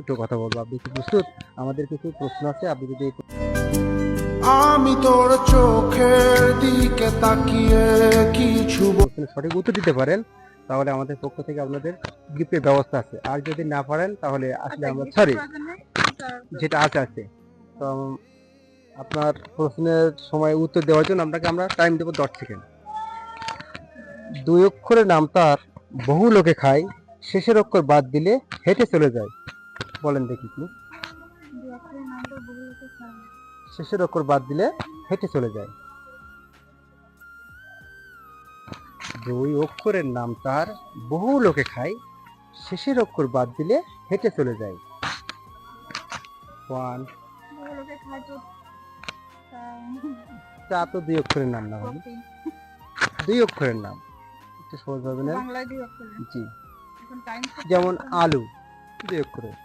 একটু কথা বলবো, আপনি কি প্রস্তুত? আমাদের কিছু প্রশ্ন আছে, আপনি যদি আমি তোর চোখের দিকে তাকিয়ে কিছু প্রশ্নের সঠিক উত্তর দিতে পারেন তাহলে আমাদের পক্ষ থেকে আপনাদের গিফটের ব্যবস্থা আছে। আর যদি না পারেন তাহলে আসলে আমরা সরি, যেটা আছে তো আপনার প্রশ্নের সময় উত্তর দেওয়ার জন্য আমরা টাইম দেবো 10 সেকেন্ড। 2 অক্ষরের নাম তার, বহু লোকে খায়, শেষের অক্ষর বাদ দিলে হেঁটে চলে যায়। বলেন দেখি কি? শেষের অক্ষর বাদ দিলে হেঁটে চলে যায়। 2 অক্ষরের নাম তার, বহু লোকে খায়, শেষের অক্ষর বাদ দিলে হেঁটে চলে যায়। 1 চা তো 2 অক্ষরের নাম না ভাই, 2 অক্ষরের নাম, একটু সহজ হবে না? জি, যেমন আলু 2 অক্ষরের।